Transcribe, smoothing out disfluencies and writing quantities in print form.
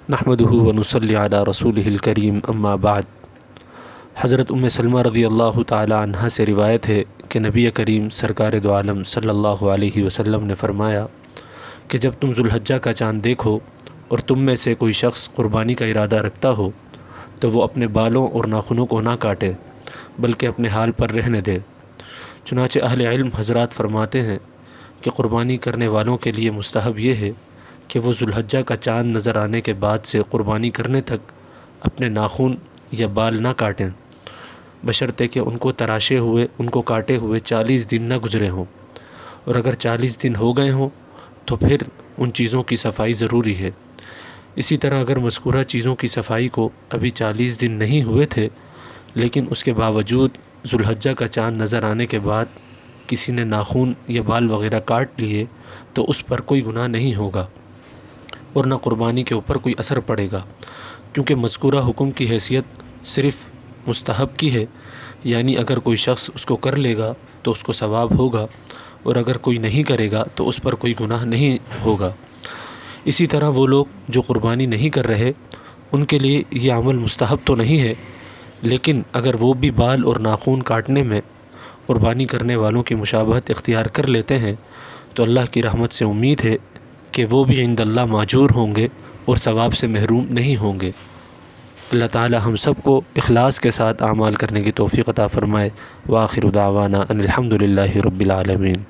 نحمدہ ونصلی علی رسولہ الکریم اما بعد۔ حضرت سلمہ رضی اللہ تعالی عنہ سے روایت ہے کہ نبی کریم سرکار دو عالم صلی اللہ علیہ وسلم نے فرمایا کہ جب تم ذوالحجہ کا چاند دیکھو اور تم میں سے کوئی شخص قربانی کا ارادہ رکھتا ہو تو وہ اپنے بالوں اور ناخنوں کو نہ کاٹے بلکہ اپنے حال پر رہنے دے۔ چنانچہ اہل علم حضرات فرماتے ہیں کہ قربانی کرنے والوں کے لیے مستحب یہ ہے کہ وہ ذوالحجہ کا چاند نظر آنے کے بعد سے قربانی کرنے تک اپنے ناخن یا بال نہ کاٹیں، بشرطے کہ ان کو کاٹے ہوئے 40 دن نہ گزرے ہوں، اور اگر 40 دن ہو گئے ہوں تو پھر ان چیزوں کی صفائی ضروری ہے۔ اسی طرح اگر مذکورہ چیزوں کی صفائی کو ابھی 40 دن نہیں ہوئے تھے لیکن اس کے باوجود ذوالحجہ کا چاند نظر آنے کے بعد کسی نے ناخن یا بال وغیرہ کاٹ لیے تو اس پر کوئی گناہ نہیں ہوگا اور نہ قربانی کے اوپر کوئی اثر پڑے گا، کیونکہ مذکورہ حکم کی حیثیت صرف مستحب کی ہے، یعنی اگر کوئی شخص اس کو کر لے گا تو اس کو ثواب ہوگا، اور اگر کوئی نہیں کرے گا تو اس پر کوئی گناہ نہیں ہوگا۔ اسی طرح وہ لوگ جو قربانی نہیں کر رہے ان کے لیے یہ عمل مستحب تو نہیں ہے، لیکن اگر وہ بھی بال اور ناخن کاٹنے میں قربانی کرنے والوں کی مشابہت اختیار کر لیتے ہیں تو اللہ کی رحمت سے امید ہے کہ وہ بھی عند اللہ ماجور ہوں گے اور ثواب سے محروم نہیں ہوں گے۔ اللہ تعالی ہم سب کو اخلاص کے ساتھ اعمال کرنے کی توفیق عطا فرمائے۔ وآخر دعوانا ان الحمد للہ رب العالمین۔